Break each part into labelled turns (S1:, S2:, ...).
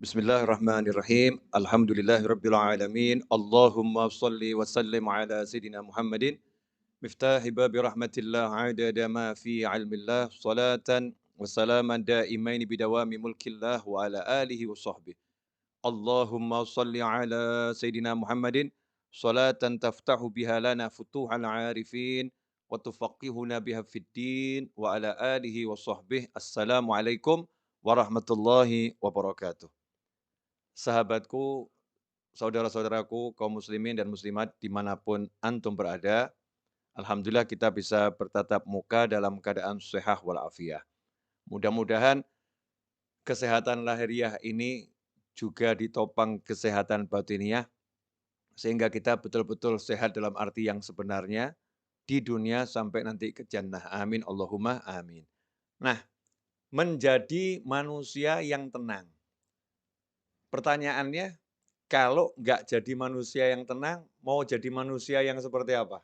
S1: Bismillahirrahmanirrahim. Alhamdulillahirabbil alamin. Allahumma shalli wa sallim ala sayidina Muhammadin miftahi babi rahmatillah adada ma fi ilmillah salatan wa salaman daimain bidawami mulkillah wa ala alihi wa sahbihi. Allahumma shalli ala sayidina Muhammadin salatan taftahu biha lana futuhal arifin wa tufaqihuna biha fid din wa ala alihi wa sahbihi. Assalamualaikum warahmatullahi wabarakatuh. Sahabatku, saudara-saudaraku, kaum muslimin dan muslimat dimanapun antum berada, alhamdulillah kita bisa bertatap muka dalam keadaan sehat walafiat. Mudah-mudahan kesehatan lahiriah ini juga ditopang kesehatan batiniah, sehingga kita betul-betul sehat dalam arti yang sebenarnya di dunia sampai nanti ke jannah. Amin, Allahumma amin. Nah, menjadi manusia yang tenang. Pertanyaannya, kalau nggak jadi manusia yang tenang, mau jadi manusia yang seperti apa?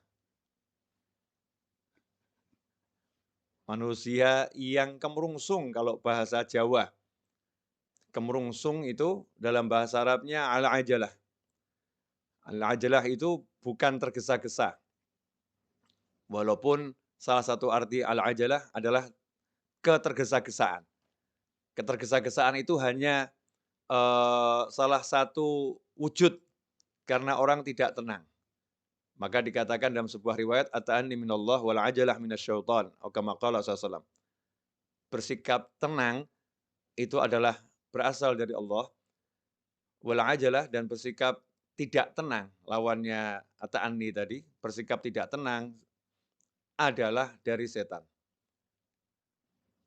S1: Manusia yang kemerungsung kalau bahasa Jawa. Kemerungsung itu dalam bahasa Arabnya al-ajalah. Al-ajalah itu bukan tergesa-gesa. Walaupun salah satu arti al-ajalah adalah ketergesa-gesaan. Ketergesa-gesaan itu hanya salah satu wujud karena orang tidak tenang. Maka dikatakan dalam sebuah riwayat, at-ta'anni minallah wal ajalah minasyaitan, atau kama qala sallallahu. Bersikap tenang itu adalah berasal dari Allah, wal ajalah, dan bersikap tidak tenang, lawannya at-ta'anni tadi, bersikap tidak tenang adalah dari setan.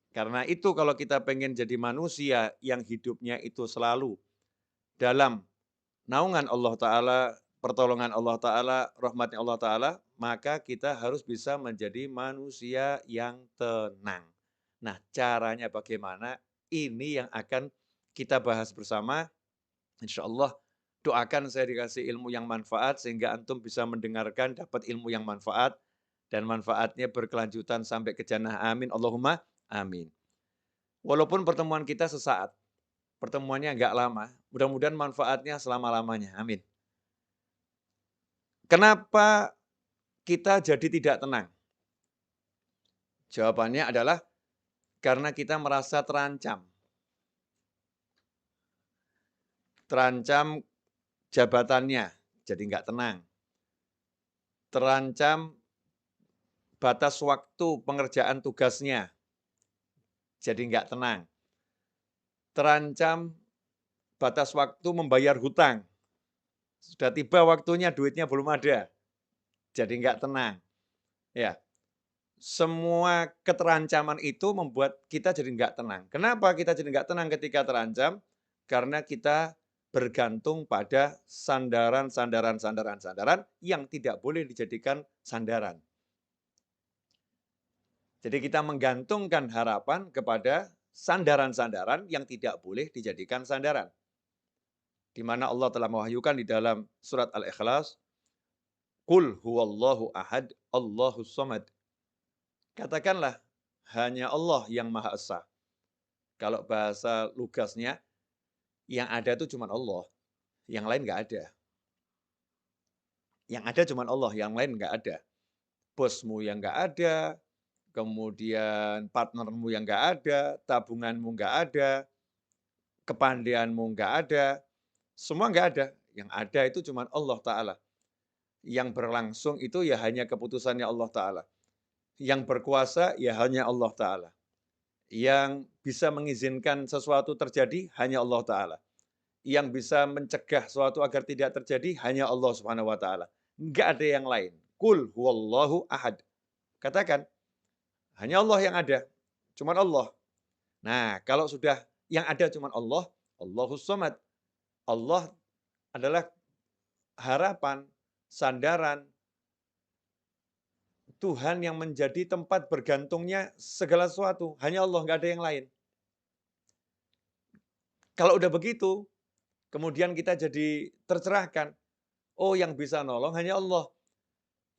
S1: Karena itu kalau kita pengen jadi manusia yang hidupnya itu selalu dalam naungan Allah Ta'ala, pertolongan Allah Ta'ala, rahmatnya Allah Ta'ala, maka kita harus bisa menjadi manusia yang tenang. Nah, caranya bagaimana? Ini yang akan kita bahas bersama. Insya Allah, doakan saya dikasih ilmu yang manfaat, sehingga antum bisa mendengarkan, dapat ilmu yang manfaat, dan manfaatnya berkelanjutan sampai ke jannah. Amin, Allahumma amin. Walaupun pertemuan kita sesaat, pertemuannya nggak lama, mudah-mudahan manfaatnya selama-lamanya. Amin. Kenapa kita jadi tidak tenang? Jawabannya adalah karena kita merasa terancam. Terancam jabatannya, jadi nggak tenang. Terancam batas waktu pengerjaan tugasnya, jadi nggak tenang. Terancam batas waktu membayar hutang. Sudah tiba waktunya, duitnya belum ada, jadi nggak tenang. Ya, semua keterancaman itu membuat kita jadi nggak tenang. Kenapa kita jadi nggak tenang ketika terancam? Karena kita bergantung pada sandaran yang tidak boleh dijadikan sandaran. Jadi kita menggantungkan harapan kepada sandaran-sandaran yang tidak boleh dijadikan sandaran. Di mana Allah telah mewahyukan di dalam surat Al-Ikhlas, Qul huwallahu ahad, Allahus samad. Katakanlah, hanya Allah yang Maha Esa. Kalau bahasa lugasnya, yang ada itu cuma Allah, yang lain nggak ada. Yang ada cuma Allah, yang lain nggak ada. Bosmu yang nggak ada, kemudian partnermu yang nggak ada, tabunganmu nggak ada, kepandaianmu nggak ada, semua nggak ada. Yang ada itu cuma Allah Ta'ala. Yang berlangsung itu ya hanya keputusannya Allah Ta'ala. Yang berkuasa ya hanya Allah Ta'ala. Yang bisa mengizinkan sesuatu terjadi hanya Allah Ta'ala. Yang bisa mencegah sesuatu agar tidak terjadi hanya Allah Subhanahu wa Ta'ala. Enggak ada yang lain. Qul huwallahu ahad. Katakan, hanya Allah yang ada. Cuman Allah. Nah, kalau sudah yang ada cuman Allah, Allahus samad. Allah adalah harapan, sandaran, Tuhan yang menjadi tempat bergantungnya segala sesuatu. Hanya Allah, nggak ada yang lain. Kalau udah begitu, kemudian kita jadi tercerahkan. Oh, yang bisa nolong hanya Allah.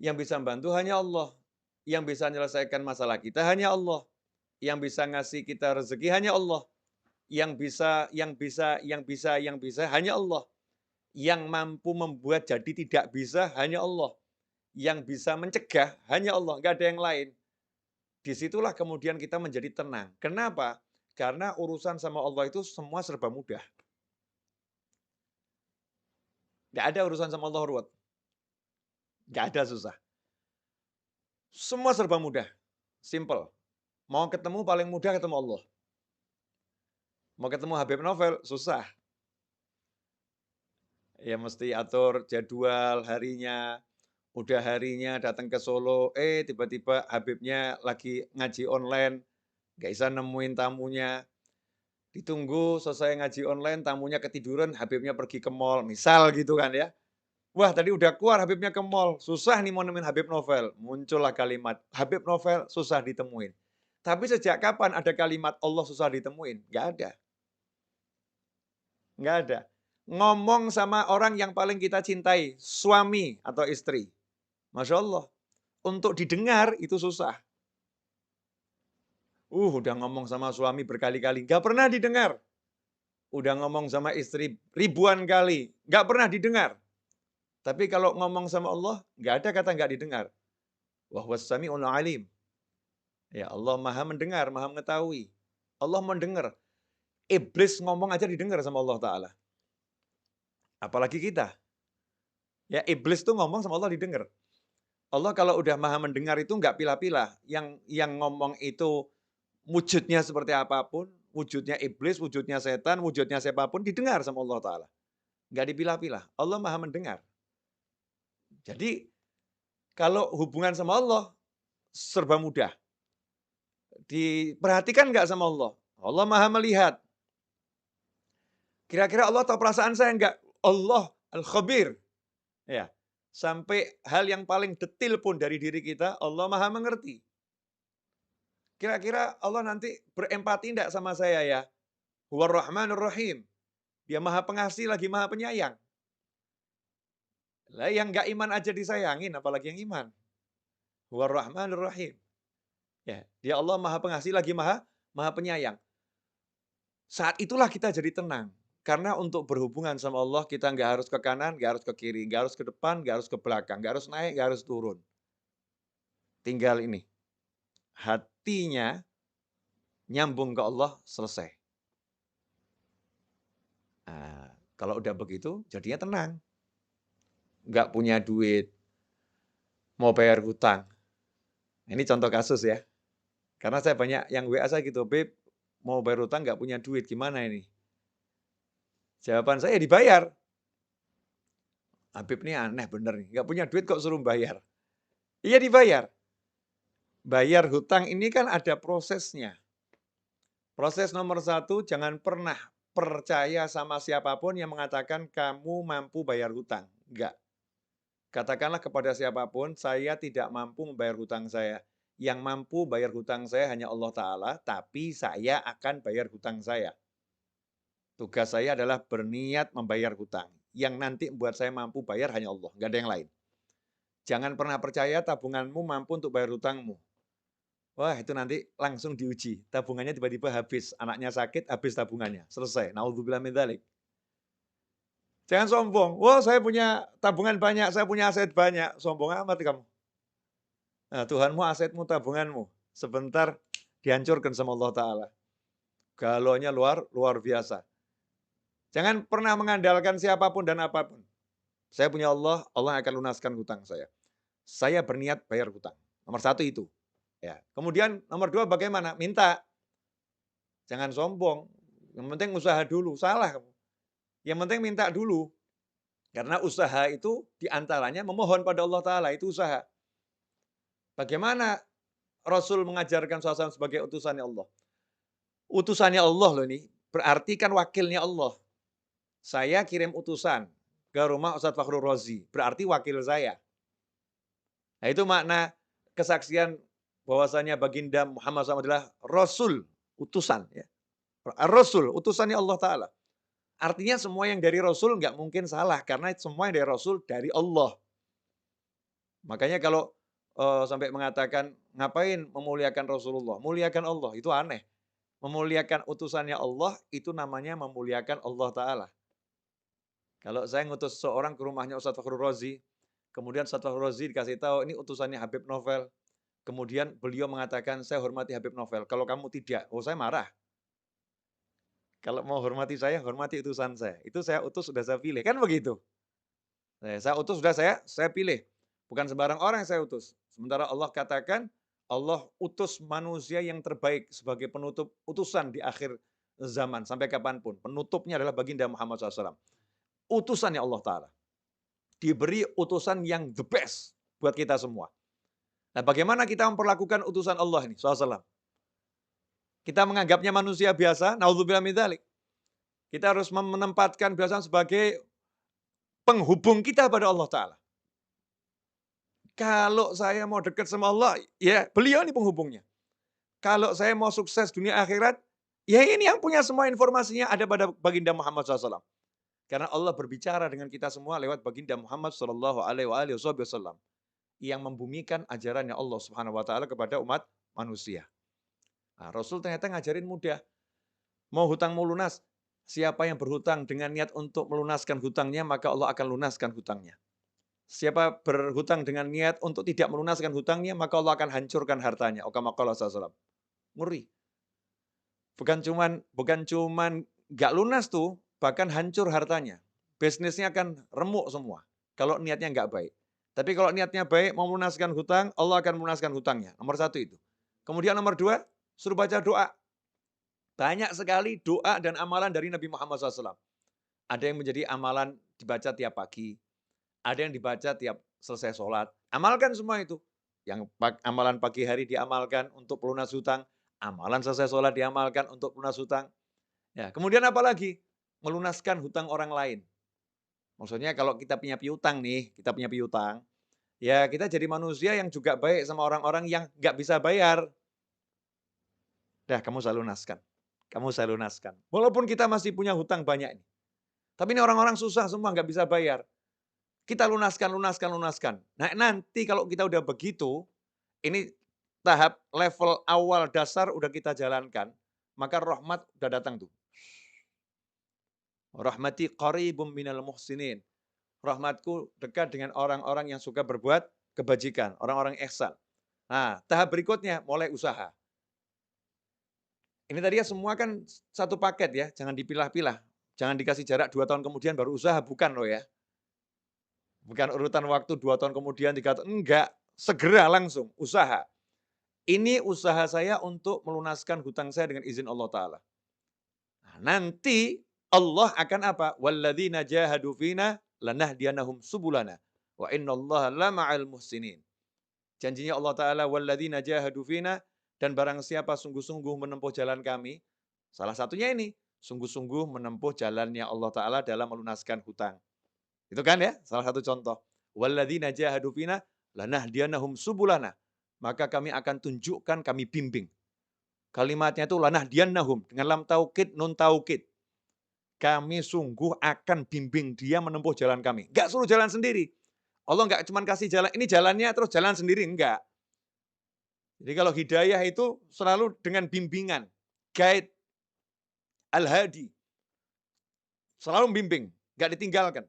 S1: Yang bisa bantu hanya Allah. Yang bisa menyelesaikan masalah kita hanya Allah. Yang bisa ngasih kita rezeki hanya Allah. Yang bisa hanya Allah. Yang mampu membuat jadi tidak bisa hanya Allah. Yang bisa mencegah hanya Allah, nggak ada yang lain. Disitulah kemudian kita menjadi tenang. Kenapa? Karena urusan sama Allah itu semua serba mudah. Nggak ada urusan sama Allah ruwet. Nggak ada susah. Semua serba mudah. Simple. Mau ketemu paling mudah ketemu Allah. Mau ketemu Habib Novel, susah. Ya mesti atur jadwal harinya. Udah harinya datang ke Solo, tiba-tiba Habibnya lagi ngaji online, nggak bisa nemuin tamunya. Ditunggu selesai ngaji online, tamunya ketiduran, Habibnya pergi ke mall, misal gitu kan ya. Wah tadi udah keluar Habibnya ke mall, susah nih mau nemuin Habib Novel. Muncullah kalimat, Habib Novel susah ditemuin. Tapi sejak kapan ada kalimat Allah susah ditemuin? Nggak ada. Nggak ada. Ngomong sama orang yang paling kita cintai, suami atau istri. Masya Allah. Untuk didengar itu susah. Udah ngomong sama suami berkali-kali, nggak pernah didengar. Udah ngomong sama istri ribuan kali, nggak pernah didengar. Tapi kalau ngomong sama Allah, nggak ada kata nggak didengar. Wa huwas sami'ul alim. Ya Allah maha mendengar, maha mengetahui. Allah mendengar. Iblis ngomong aja didengar sama Allah Ta'ala. Apalagi kita. Ya iblis tuh ngomong sama Allah didengar. Allah kalau udah maha mendengar itu nggak pilah-pilah. Yang ngomong itu wujudnya seperti apapun, wujudnya iblis, wujudnya setan, wujudnya siapapun, didengar sama Allah Ta'ala. Nggak dipilah-pilah. Allah maha mendengar. Jadi, kalau hubungan sama Allah, serba mudah. Diperhatikan nggak sama Allah? Allah maha melihat. Kira-kira Allah tahu perasaan saya nggak? Allah Al-Khabir. Ya. Sampai hal yang paling detil pun dari diri kita, Allah maha mengerti. Kira-kira Allah nanti berempati enggak sama saya ya? Huwar Rahmanur Rahim. Dia maha pengasih lagi maha penyayang. Lah yang enggak iman aja disayangin, apalagi yang iman. Huwar Rahmanur Rahim. Ya, dia Allah maha pengasih lagi maha penyayang. Saat itulah kita jadi tenang. Karena untuk berhubungan sama Allah, kita nggak harus ke kanan, nggak harus ke kiri, nggak harus ke depan, nggak harus ke belakang, nggak harus naik, nggak harus turun. Tinggal ini, hatinya nyambung ke Allah, selesai. Nah, kalau udah begitu, jadinya tenang. Nggak punya duit, mau bayar hutang. Ini contoh kasus ya. Karena saya banyak yang WA saya gitu, Beb, mau bayar hutang nggak punya duit, gimana ini? Jawaban saya dibayar. Habib ini aneh bener nih, nggak punya duit kok suruh bayar. Iya dibayar. Bayar hutang ini kan ada prosesnya. Proses nomor 1, jangan pernah percaya sama siapapun yang mengatakan kamu mampu bayar hutang. Enggak. Katakanlah kepada siapapun, saya tidak mampu membayar hutang saya. Yang mampu bayar hutang saya hanya Allah Ta'ala, tapi saya akan bayar hutang saya. Tugas saya adalah berniat membayar hutang. Yang nanti membuat saya mampu bayar hanya Allah, nggak ada yang lain. Jangan pernah percaya tabunganmu mampu untuk bayar hutangmu. Wah, itu nanti langsung diuji. Tabungannya tiba-tiba habis, anaknya sakit, habis tabungannya. Selesai. Naudzubillah min dzalik. Jangan sombong. Wah, saya punya tabungan banyak, saya punya aset banyak. Sombong amat kamu. Nah, Tuhanmu, asetmu, tabunganmu. Sebentar dihancurkan sama Allah Ta'ala. Galaunya luar biasa. Jangan pernah mengandalkan siapapun dan apapun. Saya punya Allah, Allah akan lunaskan hutang saya. Saya berniat bayar hutang. Nomor 1 itu. Ya. Kemudian nomor 2 bagaimana? Minta. Jangan sombong. Yang penting usaha dulu. Salah kamu. Yang penting minta dulu. Karena usaha itu diantaranya memohon pada Allah Ta'ala. Itu usaha. Bagaimana Rasul mengajarkan suasana sebagai utusannya Allah? Utusannya Allah loh ini. Berarti kan wakilnya Allah. Saya kirim utusan ke rumah Ustadz Fakhrul Razi. Berarti wakil saya. Nah itu makna kesaksian bahwasanya baginda Muhammad SAW adalah Rasul, utusan. Ya. Rasul, utusannya Allah Ta'ala. Artinya semua yang dari Rasul nggak mungkin salah, karena semua yang dari Rasul dari Allah. Makanya kalau sampai mengatakan, ngapain memuliakan Rasulullah? Muliakan Allah, itu aneh. Memuliakan utusannya Allah, itu namanya memuliakan Allah Ta'ala. Kalau saya ngutus seorang ke rumahnya Ustadz Fakhrul Razi, kemudian Ustadz Fakhrul Razi dikasih tahu, ini utusannya Habib Novel. Kemudian beliau mengatakan, saya hormati Habib Novel. Kalau kamu tidak, oh saya marah. Kalau mau hormati saya, hormati utusan saya. Itu saya utus, sudah saya pilih. Kan begitu. Saya utus, sudah saya pilih. Bukan sembarang orang yang saya utus. Sementara Allah katakan, Allah utus manusia yang terbaik sebagai penutup utusan di akhir zaman. Sampai kapanpun. Penutupnya adalah baginda Muhammad SAW. Utusannya Allah Ta'ala. Diberi utusan yang the best buat kita semua. Nah, bagaimana kita memperlakukan utusan Allah ini, SAW? Kita menganggapnya manusia biasa, naudzubillah min dzalik. Kita harus menempatkan biasa sebagai penghubung kita pada Allah Ta'ala. Kalau saya mau dekat sama Allah, ya beliau ini penghubungnya. Kalau saya mau sukses dunia akhirat, ya ini yang punya semua informasinya ada pada baginda Muhammad SAW. Karena Allah berbicara dengan kita semua lewat baginda Muhammad SAW yang membumikan ajarannya Allah Subhanahu Wa Taala kepada umat manusia. Nah, Rasul ternyata ngajarin mudah. Mau hutang mau lunas, siapa yang berhutang dengan niat untuk melunaskan hutangnya, maka Allah akan lunaskan hutangnya. Siapa berhutang dengan niat untuk tidak melunaskan hutangnya, maka Allah akan hancurkan hartanya. Kama qala sallallahu. Ngeri. Bukan cuman nggak lunas tuh, bahkan hancur hartanya. Bisnisnya akan remuk semua. Kalau niatnya nggak baik. Tapi kalau niatnya baik, mau melunaskan hutang, Allah akan melunaskan hutangnya. Nomor satu itu. Kemudian nomor dua, suruh baca doa. Banyak sekali doa dan amalan dari Nabi Muhammad SAW. Ada yang menjadi amalan dibaca tiap pagi. Ada yang dibaca tiap selesai sholat. Amalkan semua itu. Yang amalan pagi hari diamalkan untuk pelunas hutang. Amalan selesai sholat diamalkan untuk pelunas hutang. Ya, kemudian apa lagi? Melunaskan hutang orang lain. Maksudnya kalau kita punya piutang nih, kita punya piutang, ya kita jadi manusia yang juga baik sama orang-orang yang nggak bisa bayar. Dah, kamu saya lunaskan. Kamu saya lunaskan. Walaupun kita masih punya hutang banyak ini. Tapi ini orang-orang susah semua, nggak bisa bayar. Kita lunaskan. Nah, nanti kalau kita udah begitu, ini tahap level awal dasar udah kita jalankan, maka rahmat udah datang tuh. Rahmati qaribum minal muhsinin. Rahmatku dekat dengan orang-orang yang suka berbuat kebajikan, orang-orang ihsan. Nah, tahap berikutnya mulai usaha. Ini tadi ya semua kan satu paket ya, jangan dipilah-pilah. Jangan dikasih jarak 2 tahun kemudian baru usaha, bukan loh ya. Bukan urutan waktu 2 tahun kemudian, 3 tahun, enggak. Segera langsung, usaha. Ini usaha saya untuk melunaskan hutang saya dengan izin Allah Ta'ala. Nah, nanti Allah akan apa? Walladzina jahadu fina lanahdiyanahum subulana. Wa innallaha lama'al muhsinin. Janjinya Allah Ta'ala, walladzina jahadu fina, dan barang siapa sungguh-sungguh menempuh jalan kami, salah satunya ini, sungguh-sungguh menempuh jalannya Allah Ta'ala dalam melunaskan hutang. Itu kan ya, salah satu contoh. Walladzina jahadu fina lanahdiyanahum subulana. Maka kami akan tunjukkan, kami bimbing. Kalimatnya itu lanahdiyanahum dengan lam taukid, nun taukid. Kami sungguh akan bimbing dia menempuh jalan kami. Enggak suruh jalan sendiri. Allah enggak cuma kasih jalan, ini jalannya terus jalan sendiri, enggak. Jadi kalau hidayah itu selalu dengan bimbingan, guide, al-hadi. Selalu membimbing, enggak ditinggalkan.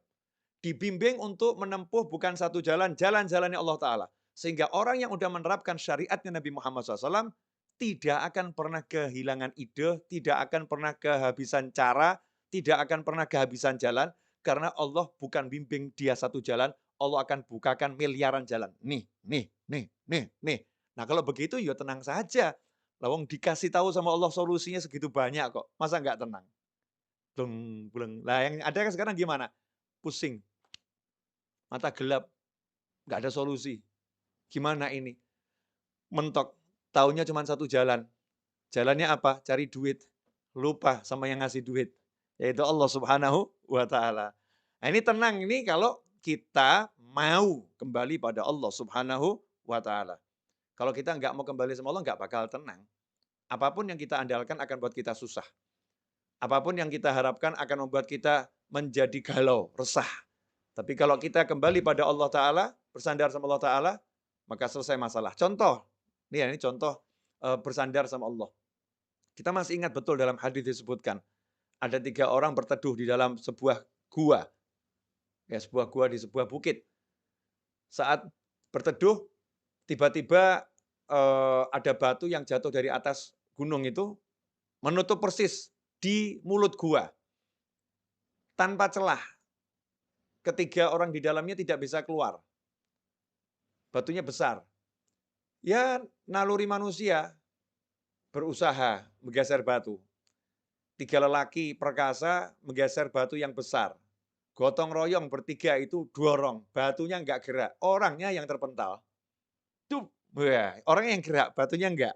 S1: Dibimbing untuk menempuh bukan satu jalan, jalan-jalannya Allah Ta'ala. Sehingga orang yang sudah menerapkan syariatnya Nabi Muhammad SAW tidak akan pernah kehilangan ide, tidak akan pernah kehabisan cara, tidak akan pernah kehabisan jalan, karena Allah bukan bimbing dia satu jalan, Allah akan bukakan miliaran jalan. Nih. Nah kalau begitu ya tenang saja. Lawang dikasih tahu sama Allah solusinya segitu banyak kok. Masa nggak tenang? Bleng. Nah yang ada kan sekarang gimana? Pusing. Mata gelap. Nggak ada solusi. Gimana ini? Mentok. Taunya cuma satu jalan. Jalannya apa? Cari duit. Lupa sama yang ngasih duit. Yaitu Allah Subhanahu wa Ta'ala. Nah ini tenang ini kalau kita mau kembali pada Allah Subhanahu wa Ta'ala. Kalau kita nggak mau kembali sama Allah, nggak bakal tenang. Apapun yang kita andalkan akan buat kita susah. Apapun yang kita harapkan akan membuat kita menjadi galau, resah. Tapi kalau kita kembali pada Allah Ta'ala, bersandar sama Allah Ta'ala, maka selesai masalah. Contoh, ini contoh bersandar sama Allah. Kita masih ingat betul dalam hadis disebutkan, ada 3 orang berteduh di dalam sebuah gua, ya sebuah gua di sebuah bukit. Saat berteduh, tiba-tiba, ada batu yang jatuh dari atas gunung itu, menutup persis di mulut gua, tanpa celah. Ketiga orang di dalamnya tidak bisa keluar. Batunya besar. Ya naluri manusia berusaha menggeser batu. 3 lelaki perkasa menggeser batu yang besar. Gotong royong bertiga itu dorong, batunya enggak gerak, orangnya yang terpental. Dup, wah, orangnya yang gerak, batunya enggak.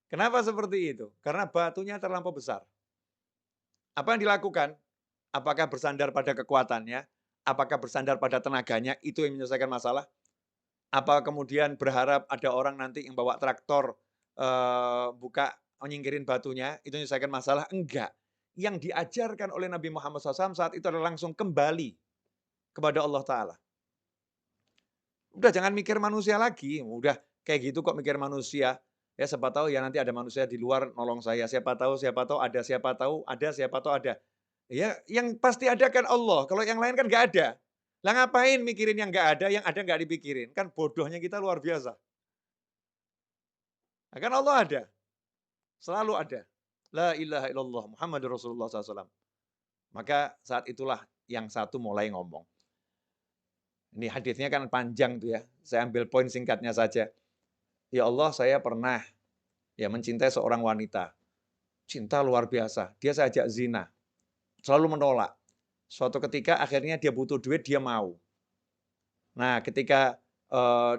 S1: Kenapa seperti itu? Karena batunya terlampau besar. Apa yang dilakukan? Apakah bersandar pada kekuatannya? Apakah bersandar pada tenaganya? Itu yang menyelesaikan masalah? Apa kemudian berharap ada orang nanti yang bawa traktor, buka nyingkirin batunya, itu menyelesaikan masalah? Enggak. Yang diajarkan oleh Nabi Muhammad SAW saat itu adalah langsung kembali kepada Allah Ta'ala. Udah jangan mikir manusia lagi, udah kayak gitu kok mikir manusia. Ya siapa tahu ya nanti ada manusia di luar nolong saya, siapa tahu ada, siapa tahu ada, siapa tahu ada. Ya yang pasti ada kan Allah, kalau yang lain kan nggak ada. Lah ngapain mikirin yang ada nggak dipikirin, kan bodohnya kita luar biasa. Nah, kan Allah ada, selalu ada. La ilaha illallah Muhammadur Rasulullah SAW. Maka saat itulah yang satu mulai ngomong. Ini hadisnya kan panjang tuh ya. Saya ambil poin singkatnya saja. Ya Allah, saya pernah ya mencintai seorang wanita. Cinta luar biasa. Dia saya ajak zina. Selalu menolak. Suatu ketika akhirnya dia butuh duit, dia mau. Nah, ketika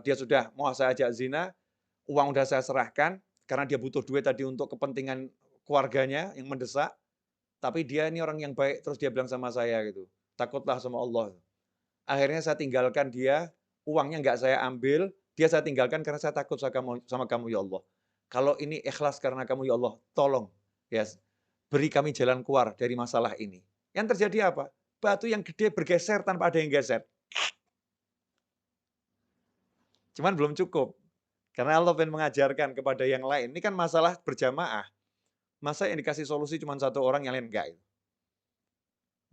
S1: dia sudah mau saya ajak zina, uang udah saya serahkan karena dia butuh duit tadi untuk kepentingan keluarganya yang mendesak. Tapi dia ini orang yang baik, terus dia bilang sama saya gitu, takutlah sama Allah. Akhirnya saya tinggalkan dia, uangnya nggak saya ambil, dia saya tinggalkan karena saya takut sama kamu ya Allah. Kalau ini ikhlas karena kamu ya Allah, tolong ya beri kami jalan keluar dari masalah ini. Yang terjadi apa? Batu yang gede bergeser tanpa ada yang geser. Cuman belum cukup. Karena Allah ingin mengajarkan kepada yang lain. Ini kan masalah berjamaah. Masa yang dikasih solusi cuma satu orang, yang lain enggak.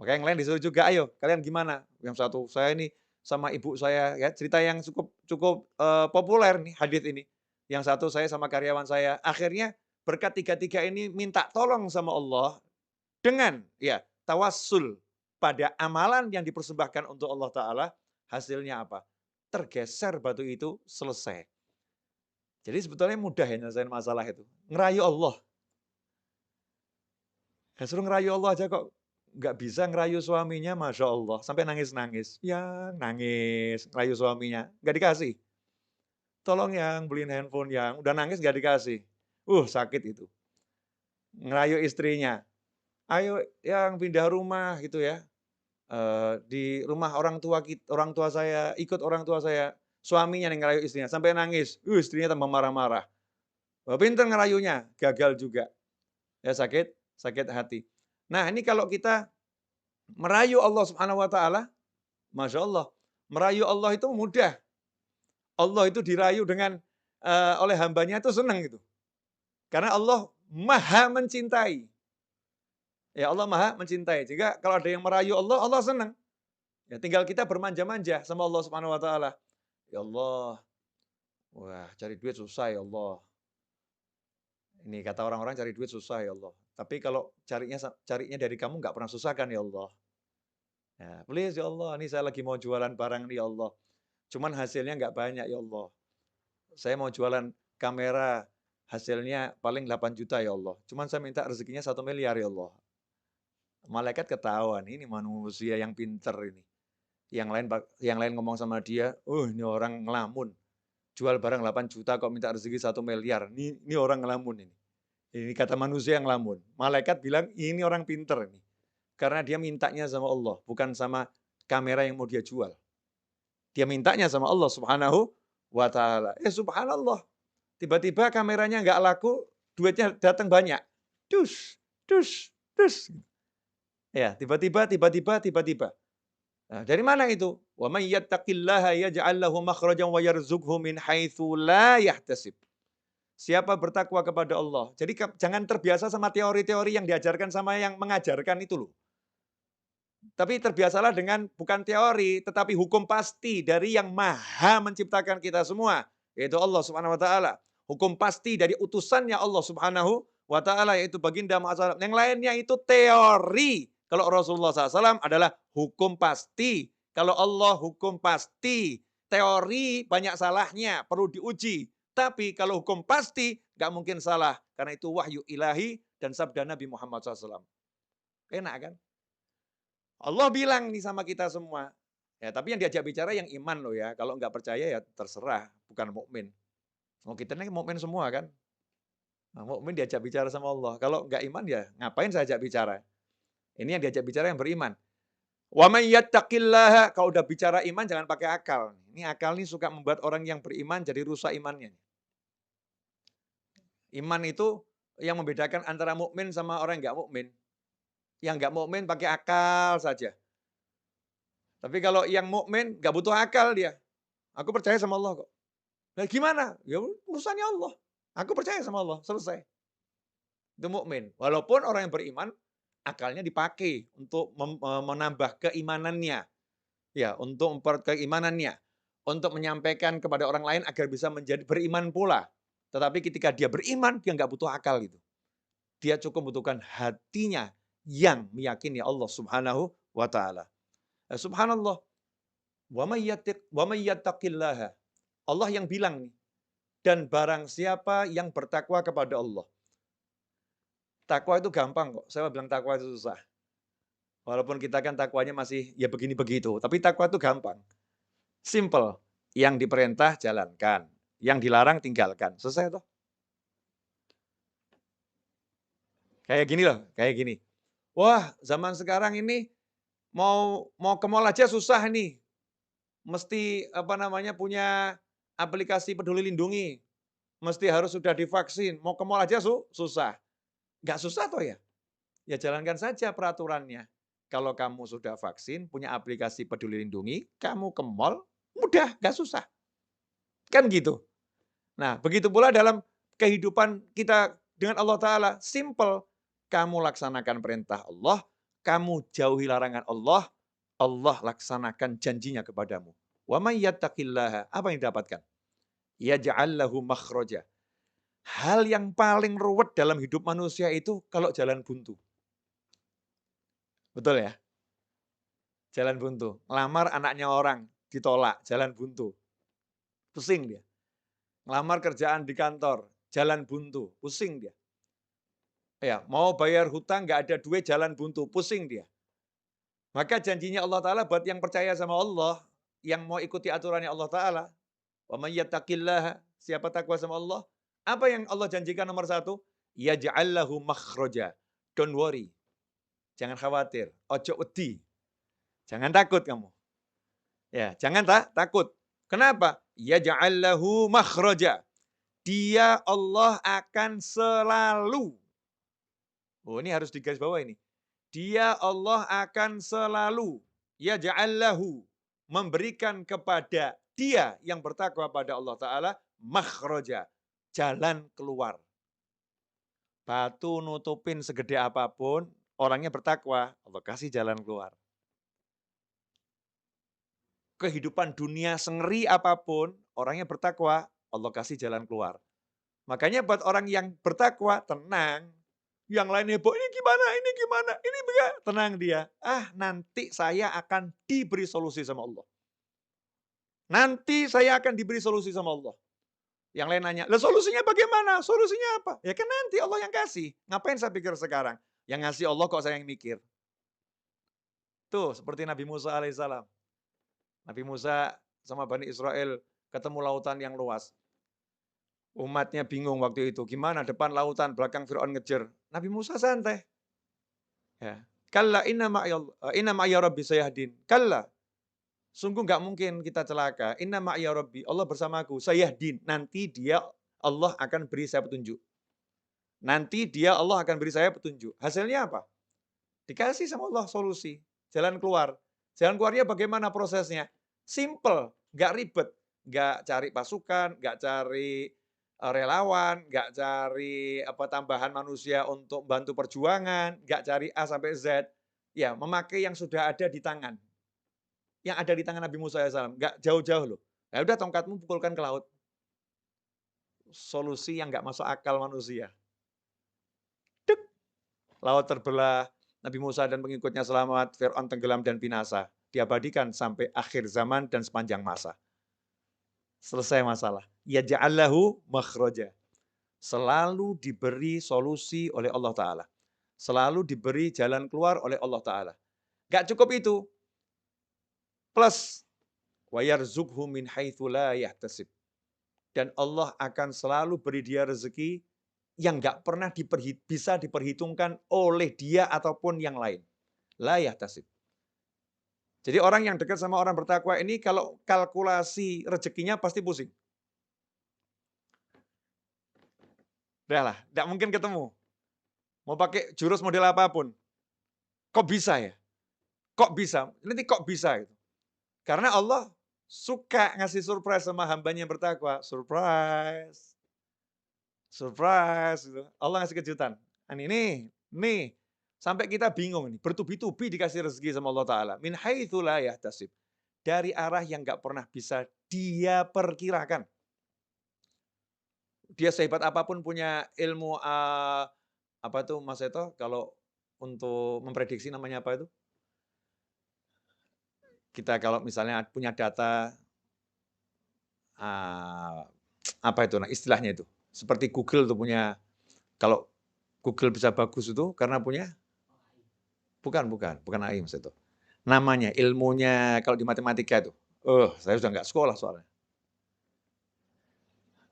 S1: Maka yang lain disuruh juga, ayo kalian gimana? Yang satu, saya ini sama ibu saya, ya cerita yang cukup cukup populer nih hadis ini. Yang satu saya sama karyawan saya. Akhirnya berkat tiga-tiga ini minta tolong sama Allah dengan ya tawassul pada amalan yang dipersembahkan untuk Allah Ta'ala. Hasilnya apa? Tergeser batu itu, selesai. Jadi sebetulnya mudah ya nyelesain masalah itu. Ngerayu Allah. Ya, suruh ngerayu Allah aja kok nggak bisa ngerayu suaminya, Masya Allah. Sampai nangis-nangis. Ya, nangis, ngerayu suaminya. Nggak dikasih. Tolong yang beliin handphone yang. Udah nangis nggak dikasih. Sakit itu. Ngerayu istrinya. Ayo yang pindah rumah gitu ya. Di rumah orang tua saya, ikut orang tua saya. Suaminya yang ngerayu istrinya. Sampai nangis. Istrinya tambah marah-marah. Pinter ngerayunya. Gagal juga. Ya sakit hati. Nah ini kalau kita merayu Allah Subhanahu wa Ta'ala, Masya Allah, merayu Allah itu mudah. Allah itu dirayu dengan oleh hambanya itu senang gitu. Karena Allah maha mencintai. Ya Allah maha mencintai. Jika kalau ada yang merayu Allah, Allah senang. Ya tinggal kita bermanja-manja sama Allah Subhanahu wa Ta'ala. Ya Allah, wah cari duit susah ya Allah. Ini kata orang-orang cari duit susah ya Allah. Tapi kalau carinya dari kamu nggak pernah susah kan ya Allah. Ya, please ya Allah, ini saya lagi mau jualan barang nih ya Allah. Cuman hasilnya nggak banyak ya Allah. Saya mau jualan kamera, hasilnya paling 8 juta ya Allah. Cuman saya minta rezekinya 1 miliar ya Allah. Malaikat ketahuan, ini manusia yang pinter ini. Yang lain ngomong sama dia, ini orang ngelamun. Jual barang 8 juta kok minta rezeki 1 miliar. Ini orang ngelamun ini. Ini kata manusia yang ngelamun. Malaikat bilang, ini orang pinter ini. Karena dia mintanya sama Allah, bukan sama kamera yang mau dia jual. Dia mintanya sama Allah Subhanahu wa Ta'ala. Subhanallah. Tiba-tiba kameranya nggak laku, duitnya datang banyak. Dus, dus, dus. Ya, tiba-tiba. Nah, dari mana itu? Wa may yattaqillaha yaj'al lahu makhrajan wa yarzuqhu min haitsu la yahtasib. Siapa bertakwa kepada Allah. Jadi jangan terbiasa sama teori-teori yang diajarkan sama yang mengajarkan itu loh. Tapi terbiasalah dengan bukan teori, tetapi hukum pasti dari yang maha menciptakan kita semua, yaitu Allah Subhanahu wa taala. Hukum pasti dari utusannya Allah Subhanahu wa taala, yaitu baginda Muhammad SAW. Yang lainnya itu teori. Kalau Rasulullah SAW adalah hukum pasti. Kalau Allah hukum pasti. Teori banyak salahnya, perlu diuji. Tapi kalau hukum pasti, nggak mungkin salah. Karena itu wahyu ilahi dan sabda Nabi Muhammad SAW. Enak kan? Allah bilang nih sama kita semua. Ya, tapi yang diajak bicara yang iman loh ya. Kalau nggak percaya ya terserah, bukan mukmin. Oh, kita ini mukmin semua kan. Nah, mukmin diajak bicara sama Allah. Kalau nggak iman ya ngapain saya ajak bicara? Ini yang diajak bicara yang beriman. Wa may yattaqillaha, kalau udah bicara iman jangan pakai akal. Ini akal nih suka membuat orang yang beriman jadi rusak imannya. Iman itu yang membedakan antara mukmin sama orang yang nggak mukmin. Yang nggak mukmin pakai akal saja. Tapi kalau yang mukmin nggak butuh akal dia. Aku percaya sama Allah kok. Nah gimana? Ya urusannya Allah. Aku percaya sama Allah, selesai. Itu mukmin. Walaupun orang yang beriman akalnya dipakai untuk menambah keimanannya. Ya, untuk memperkuat keimanannya, untuk menyampaikan kepada orang lain agar bisa menjadi beriman pula. Tetapi ketika dia beriman, dia nggak butuh akal gitu. Dia cukup membutuhkan hatinya yang meyakini Allah Subhanahu wa taala. Subhanallah. Wa may yattaqillaha. Allah yang bilang nih, dan barang siapa yang bertakwa kepada Allah. Takwa itu gampang kok. Saya bilang takwa itu susah. Walaupun kita kan takwanya masih ya begini begitu, tapi takwa itu gampang. Simple. Yang diperintah jalankan, yang dilarang tinggalkan. Selesai toh? Kayak gini loh, kayak gini. Wah, zaman sekarang ini mau ke mall aja susah nih. Mesti apa namanya punya aplikasi Peduli Lindungi. Mesti harus sudah divaksin. Mau ke mall aja susah. Nggak susah toh ya? Ya jalankan saja peraturannya. Kalau kamu sudah vaksin, punya aplikasi Peduli Lindungi, kamu ke mall, mudah, nggak susah. Kan gitu. Nah, begitu pula dalam kehidupan kita dengan Allah Ta'ala. Simple. Kamu laksanakan perintah Allah, kamu jauhi larangan Allah, Allah laksanakan janjinya kepadamu. Wa may yattaqillaha, apa yang didapatkan? Yaj'al lahu makhraja. Hal yang paling ruwet dalam hidup manusia itu kalau jalan buntu. Betul ya? Jalan buntu. Ngelamar anaknya orang, ditolak, jalan buntu. Pusing dia. Ngelamar kerjaan di kantor, jalan buntu, pusing dia. Ya, mau bayar hutang nggak ada duit, jalan buntu, pusing dia. Maka janjinya Allah Ta'ala buat yang percaya sama Allah, yang mau ikuti aturannya Allah Ta'ala, wa may yattaqillaha, siapa takwa sama Allah, apa yang Allah janjikan nomor satu? Yaj'al lahu makhraja. Don't worry. Jangan khawatir. Ojo wedi. Jangan takut kamu. Ya, jangan takut. Kenapa? Yaj'al lahu makhraja. Dia Allah akan selalu. Oh, ini harus digaris bawah ini. Dia Allah akan selalu yaj'al lahu, memberikan kepada dia yang bertakwa pada Allah Ta'ala makhraja, jalan keluar. Batu nutupin segede apapun, orangnya bertakwa, Allah kasih jalan keluar. Kehidupan dunia sengeri apapun, orangnya bertakwa, Allah kasih jalan keluar. Makanya buat orang yang bertakwa, tenang. Yang lain heboh, ini gimana, ini bagaimana. Tenang dia. Nanti saya akan diberi solusi sama Allah. Nanti saya akan diberi solusi sama Allah. Yang lain nanya, lah solusinya bagaimana? Solusinya apa? Ya kan nanti Allah yang kasih. Ngapain saya pikir sekarang? Yang ngasih Allah kok saya yang mikir. Tuh, seperti Nabi Musa alaihissalam. Nabi Musa sama Bani Israel ketemu lautan yang luas. Umatnya bingung waktu itu. Gimana depan lautan, belakang Fir'aun ngejar. Nabi Musa santai. Ya. Kalla inna ma'ya rabbi sayahdin. Kalla. Sungguh nggak mungkin kita celaka. Inna ma'ya rabbi. Allah bersamaku. Sayahdin. Nanti dia Allah akan beri saya petunjuk. Nanti dia Allah akan beri saya petunjuk. Hasilnya apa? Dikasih sama Allah solusi. Jalan keluar. Jalan keluarnya bagaimana prosesnya? Simple. Nggak ribet. Nggak cari pasukan. Nggak cari relawan, nggak cari apa tambahan manusia untuk bantu perjuangan, nggak cari A sampai Z, ya memakai yang sudah ada di tangan, yang ada di tangan Nabi Musa alaihissalam, nggak jauh-jauh loh. Ya udah tongkatmu pukulkan ke laut. Solusi yang nggak masuk akal manusia. Dek, laut terbelah, Nabi Musa dan pengikutnya selamat, Fir'aun tenggelam dan binasa. Diabadikan sampai akhir zaman dan sepanjang masa. Selesai masalah. Ya ja'allahu makhroja. Selalu diberi solusi oleh Allah Ta'ala. Selalu diberi jalan keluar oleh Allah Ta'ala. Gak cukup itu. Plus, وَيَرْزُقْهُ مِنْ حَيْثُ لَا يَحْتَسِبْ. Dan Allah akan selalu beri dia rezeki yang gak pernah bisa diperhitungkan oleh dia ataupun yang lain. La yahtasib. Jadi orang yang dekat sama orang bertakwa ini kalau kalkulasi rezekinya pasti pusing. Udahlah, gak mungkin ketemu. Mau pakai jurus model apapun. Kok bisa ya? Kok bisa? Nanti kok bisa? Gitu. Karena Allah suka ngasih surprise sama hambanya yang bertakwa. Surprise. Surprise. Gitu. Allah ngasih kejutan. Nih. Sampai kita bingung nih. Bertubi-tubi dikasih rezeki sama Allah Ta'ala. Min haitsu la yahtasib. Dari arah yang nggak pernah bisa dia perkirakan. Dia sehebat apapun punya ilmu, apa tuh Mas Seto, kalau untuk memprediksi namanya apa itu? Kita kalau misalnya punya data, apa itu nah istilahnya itu, seperti Google tuh punya, kalau Google bisa bagus itu karena punya bukan AI Mas itu. Namanya, ilmunya kalau di matematika itu, saya sudah nggak sekolah soalnya.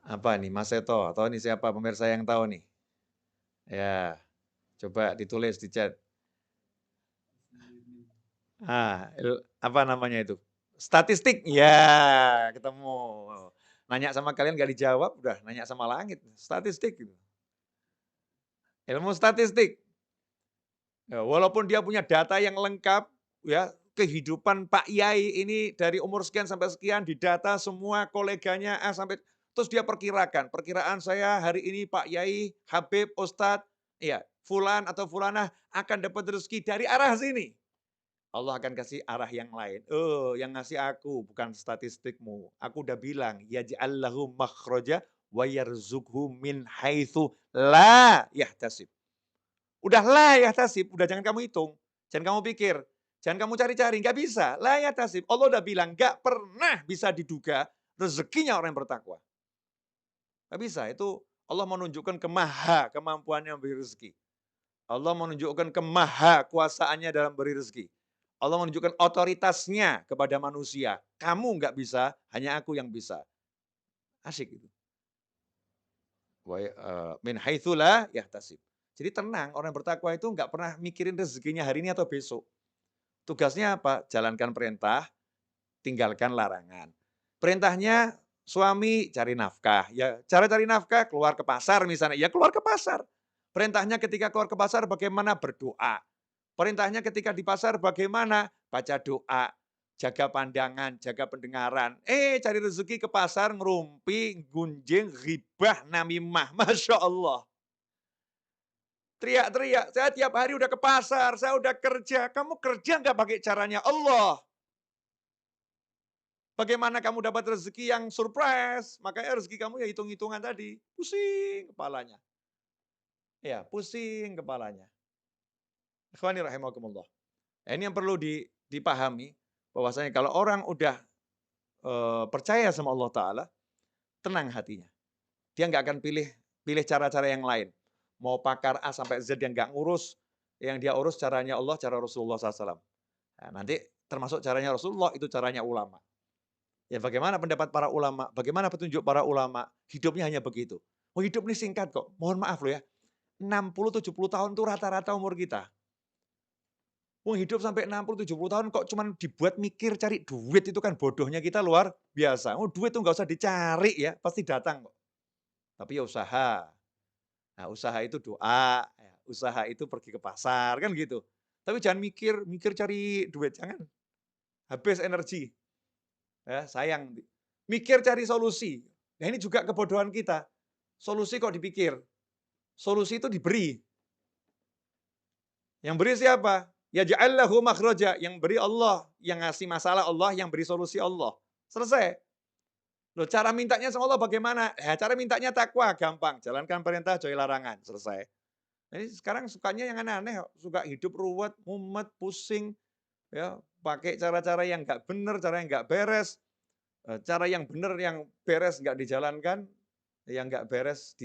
S1: Apa nih Mas Seto atau ini siapa pemirsa yang tahu nih? Ya, coba ditulis di chat. Apa namanya itu? Statistik, ya ketemu. Nanya sama kalian gak dijawab, udah nanya sama langit. Statistik gitu. Ilmu statistik. Ya, walaupun dia punya data yang lengkap, ya kehidupan Pak Yai ini dari umur sekian sampai sekian didata semua koleganya sampai terus dia perkiraan saya hari ini Pak Yai, Habib, Ustadz, ya Fulan atau Fulanah akan dapat rezeki dari arah sini. Allah akan kasih arah yang lain. Oh, yang ngasih aku bukan statistikmu. Aku udah bilang, yaj'al lahu makhraja wa yarzuqhu min haitsu la yahtasib. Udah la yahtasib, udah jangan kamu hitung. Jangan kamu pikir, jangan kamu cari-cari, nggak bisa. La yahtasib. Allah udah bilang, nggak pernah bisa diduga rezekinya orang yang bertakwa. Nggak bisa, itu Allah menunjukkan kemampuannya memberi rezeki. Allah menunjukkan kuasaannya dalam beri rezeki. Allah menunjukkan otoritasnya kepada manusia. Kamu nggak bisa, hanya aku yang bisa. Asik itu. Min haitsu la yahtasib. Jadi tenang, orang bertakwa itu nggak pernah mikirin rezekinya hari ini atau besok. Tugasnya apa? Jalankan perintah, tinggalkan larangan. Perintahnya suami cari nafkah. Ya, cara cari nafkah keluar ke pasar misalnya. Ya keluar ke pasar. Perintahnya ketika keluar ke pasar bagaimana berdoa. Perintahnya ketika di pasar bagaimana? Baca doa, jaga pandangan, jaga pendengaran. Cari rezeki ke pasar, ngerumpi, gunjing, ghibah, namimah. Masya Allah. Teriak-teriak, saya tiap hari udah ke pasar, saya udah kerja. Kamu kerja nggak pakai caranya Allah? Bagaimana kamu dapat rezeki yang surprise? Makanya rezeki kamu ya hitung-hitungan tadi. Pusing kepalanya. Ya, pusing kepalanya. Ikhwani rahimakumullah. Ini yang perlu dipahami, bahwasanya kalau orang udah percaya sama Allah Ta'ala, tenang hatinya. Dia nggak akan pilih cara-cara yang lain. Mau pakar A sampai Z yang nggak ngurus, yang dia urus caranya Allah, cara Rasulullah SAW. Nah, nanti termasuk caranya Rasulullah, itu caranya ulama. Ya bagaimana pendapat para ulama, bagaimana petunjuk para ulama, hidupnya hanya begitu. Oh hidup ini singkat kok, mohon maaf loh ya. 60-70 tahun itu rata-rata umur kita. Wong hidup sampai 60-70 tahun kok cuman dibuat mikir cari duit, itu kan bodohnya kita luar biasa. Oh duit tuh nggak usah dicari ya, pasti datang kok. Tapi ya usaha. Nah usaha itu doa, ya, usaha itu pergi ke pasar, kan gitu. Tapi jangan mikir cari duit, jangan. Habis energi. Ya, sayang. Mikir cari solusi. Nah ini juga kebodohan kita. Solusi kok dipikir. Solusi itu diberi. Yang beri siapa? Ya ja'allahu makhraja. Yang beri Allah. Yang ngasih masalah Allah, yang beri solusi Allah. Selesai. Loh, cara mintanya sama Allah bagaimana? Ya, cara mintanya takwa, gampang. Jalankan perintah, jauhi larangan. Selesai. Jadi sekarang sukanya yang aneh-aneh, suka hidup ruwet, mumet, pusing, ya, pakai cara-cara yang nggak benar, cara yang nggak beres, cara yang benar, yang beres nggak dijalankan, yang nggak beres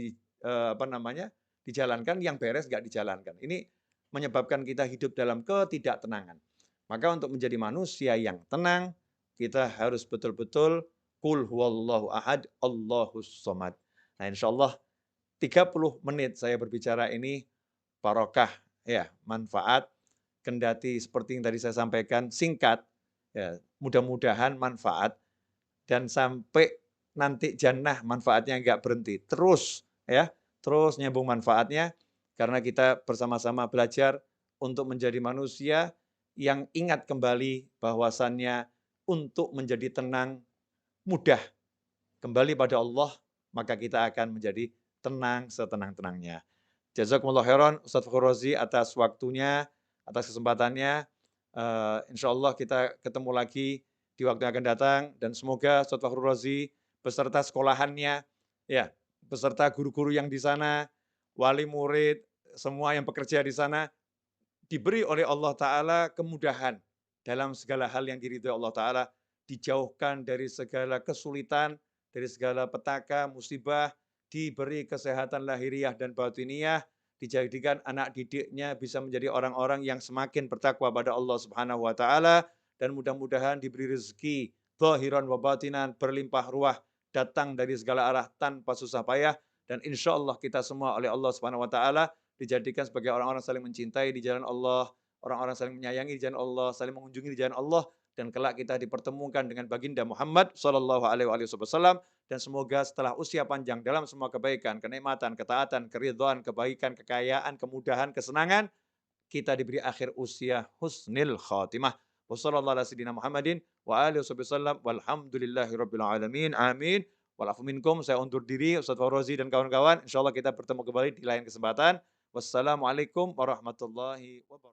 S1: apa namanya, dijalankan, yang beres nggak dijalankan. Ini menyebabkan kita hidup dalam ketidaktenangan. Maka untuk menjadi manusia yang tenang, kita harus betul-betul Qul huwallahu ahad, Allahus somad. Nah, insya Allah 30 menit saya berbicara ini barokah, ya, manfaat, kendati seperti yang tadi saya sampaikan, singkat, ya, mudah-mudahan manfaat, dan sampai nanti jannah manfaatnya nggak berhenti. Terus, ya, terus nyambung manfaatnya, karena kita bersama-sama belajar untuk menjadi manusia yang ingat kembali bahwasannya untuk menjadi tenang mudah kembali pada Allah, maka kita akan menjadi tenang setenang-tenangnya. Jazakumullah khairan Ustaz Fakhrul Razi atas waktunya, atas kesempatannya. Insyaallah kita ketemu lagi di waktu yang akan datang, dan semoga Ustaz Fakhrul Razi beserta sekolahannya, ya, beserta guru-guru yang di sana, wali murid, semua yang bekerja di sana, diberi oleh Allah Ta'ala kemudahan dalam segala hal yang diridhoi Allah Ta'ala, dijauhkan dari segala kesulitan, dari segala petaka, musibah, diberi kesehatan lahiriah dan batiniah, dijadikan anak didiknya bisa menjadi orang-orang yang semakin bertakwa pada Allah Subhanahu wa taala, dan mudah-mudahan diberi rezeki zahiran wa batinan, berlimpah ruah, datang dari segala arah tanpa susah payah, dan insya Allah kita semua oleh Allah Subhanahu wa taala dijadikan sebagai orang-orang saling mencintai di jalan Allah, orang-orang saling menyayangi di jalan Allah, saling mengunjungi di jalan Allah, dan kelak kita dipertemukan dengan baginda Muhammad sallallahu alaihi wasallam, dan semoga setelah usia panjang dalam semua kebaikan, kenikmatan, ketaatan, keridhaan, kebaikan, kekayaan, kemudahan, kesenangan, kita diberi akhir usia husnil khatimah. Wassallallahu ala sayyidina Muhammadin wa alihi wasallam walhamdulillahi rabbil alamin. Amin. Walafu minkum, saya undur diri, Ustaz Faurozi dan kawan-kawan. Insyaallah kita bertemu kembali di lain kesempatan. Wassalamualaikum warahmatullahi wabarakatuh.